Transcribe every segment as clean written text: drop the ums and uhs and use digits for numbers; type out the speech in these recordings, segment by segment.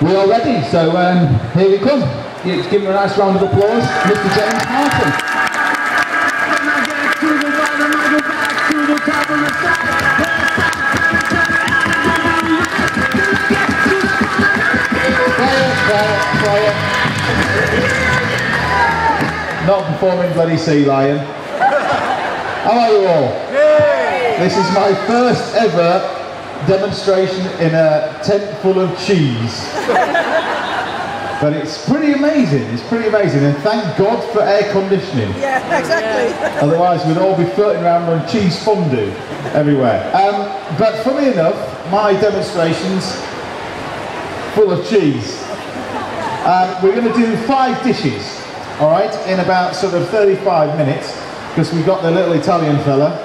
We're all ready, so here we come. Let's give him a nice round of applause, Mr. James Harton. Quiet. Not performing bloody Sea Lion. How are you all? Yay! This is my first ever demonstration in a tent full of cheese. But it's pretty amazing, and thank God for air conditioning. Yeah, exactly. Otherwise we'd all be floating around on cheese fondue everywhere. But funny enough, my demonstration's full of cheese. We're going to do 5 dishes, alright, in about sort of 35 minutes, because we've got the little Italian fella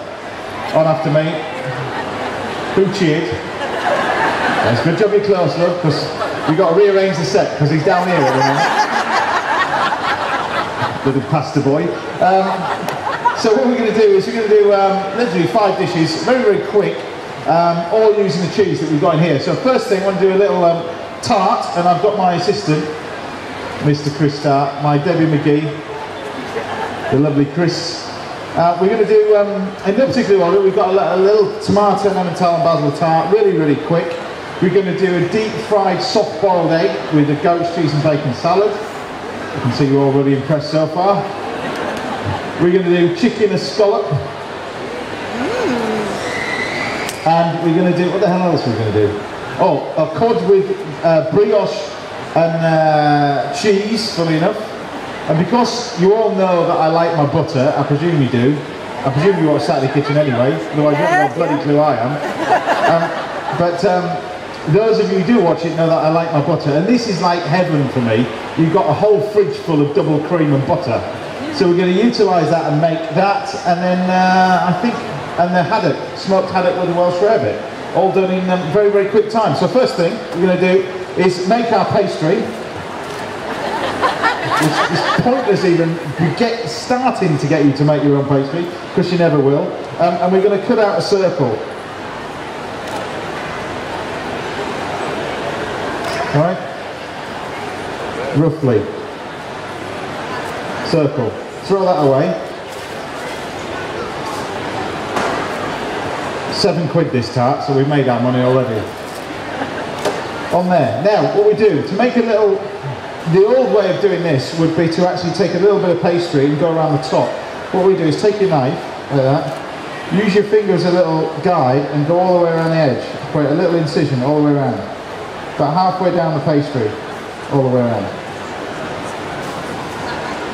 on after me. Who cheered? That's good job you're close, love, because we've got to rearrange the set, because he's down here at the moment. Little pasta boy. So what we're going to do is we're going to do literally 5 dishes, very, very quick, all using the cheese that we've got in here. So first thing, I want to do a little tart, and I've got my assistant, Mr. Chris Starr, my Debbie McGee, the lovely Chris. We're going to do, in no particular order, we've got a little tomato and Emmental and basil tart, really, really quick. We're going to do a deep fried soft boiled egg with a goat's cheese and bacon salad. You can see you're all really impressed so far. We're going to do chicken escallop. And we're going to do, what the hell else are we going to do? Oh, a cod with brioche and cheese, funny enough. And because you all know that I like my butter, I presume you do. I presume you all sat in the kitchen anyway, otherwise you don't know what bloody clue I am. But those of you who do watch it know that I like my butter, and this is like heaven for me. You've got a whole fridge full of double cream and butter. So we're going to utilise that and make that, and then I think, and the haddock, smoked haddock with a Welsh rarebit. All done in very, very quick time. So first thing we're going to do is make our pastry. It's pointless even starting to get you to make your own pastry, because you never will. And we're going to cut out a circle. Right? Roughly. Circle. Throw that away. £7 this tart, so we've made our money already. On there. Now, what we do, to make a little, the old way of doing this would be to actually take a little bit of pastry and go around the top. What we do is take your knife, like that, use your finger as a little guide and go all the way around the edge. Create a little incision all the way around. About halfway down the pastry, all the way around.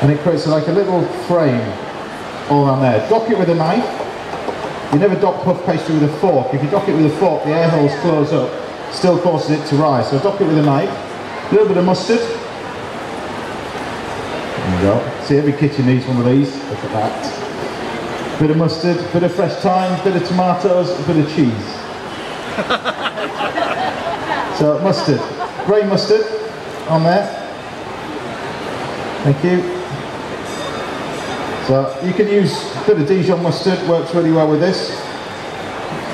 And it creates like a little frame all around there. Dock it with a knife. You never dock puff pastry with a fork. If you dock it with a fork, the air holes close up, still causes it to rise. So dock it with a knife. A little bit of mustard. There you go. See, every kitchen needs one of these. Look at that. Bit of mustard, bit of fresh thyme, bit of tomatoes, a bit of cheese. So mustard, grey mustard on there. Thank you. So you can use a bit of Dijon mustard, works really well with this.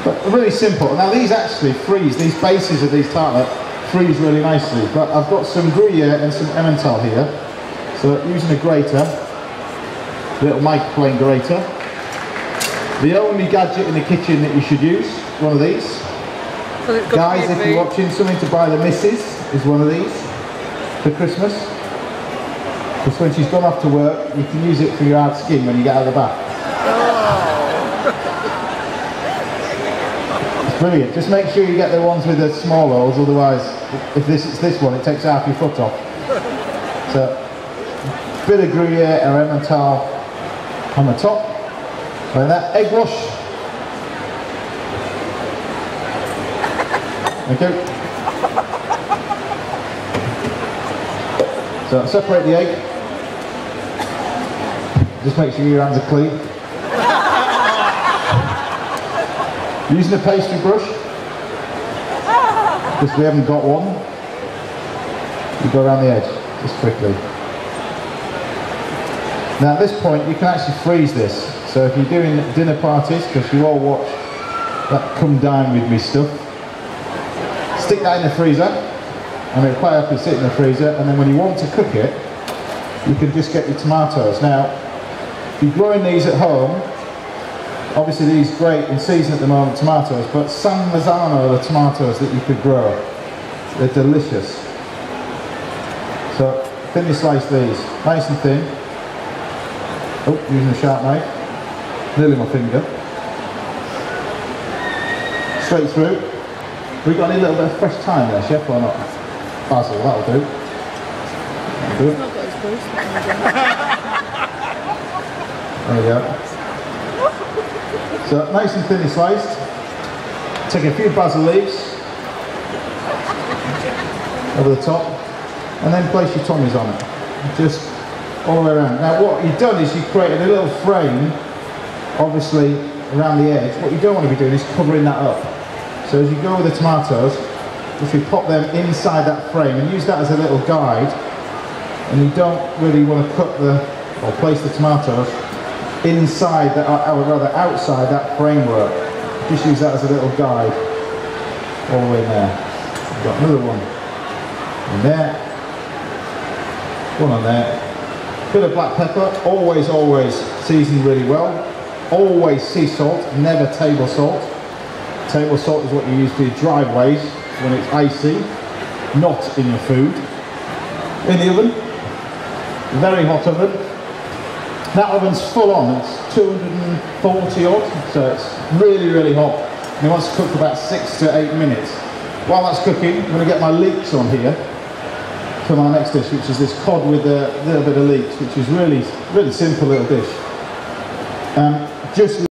But really simple. Now these actually freeze, these bases of these tartlets freeze really nicely. But I've got some Gruyere and some Emmental here. So using a grater, little microplane grater. The only gadget in the kitchen that you should use, one of these. Guys, if you're watching, something to buy the missus is one of these for Christmas. Because when she's gone off to work, you can use it for your hard skin when you get out of the bath. Oh. It's brilliant. Just make sure you get the ones with the small holes, otherwise, if it's this one, it takes half your foot off. So, a bit of Gruyere or Emmental on the top. Like that. Egg wash. Okay. So separate the egg. Just make sure your hands are clean. Using a pastry brush, because we haven't got one, you go around the edge, just quickly. Now at this point you can actually freeze this. So if you're doing dinner parties, because you all watch that Come Down With Me stuff, stick that in the freezer. and it'll quite happily sit in the freezer, and then when you want to cook it, you can just get your tomatoes. Now, if you're growing these at home, obviously these great in season at the moment, tomatoes, but San Marzano are the tomatoes that you could grow. They're delicious. So, thinly slice these, nice and thin. Oh, using a sharp knife, nearly my finger. Straight through. We got any little bit of fresh thyme there, chef, or not? Basil, that'll do. That'll do it. There we go. So nice and thinly sliced. Take a few basil leaves over the top, and then place your tommies on it. Just all the way around. Now what you've done is you've created a little frame, obviously around the edge. What you don't want to be doing is covering that up. So as you go with the tomatoes, if you pop them inside that frame and use that as a little guide, and you don't really want to cut or place the tomatoes inside that, or rather outside that framework. Just use that as a little guide all the way in there. We've got another one in there, one on there. Bit of black pepper, always seasoned really well. Always sea salt, never table salt. Table salt is what you use for your driveways when it's icy, not in your food. In the oven, very hot oven. That oven's full on, it's 240 odd, so it's really hot. And it wants to cook for about 6 to 8 minutes. While that's cooking, I'm going to get my leeks on here for my next dish, which is this cod with a little bit of leeks, which is really simple little dish. Just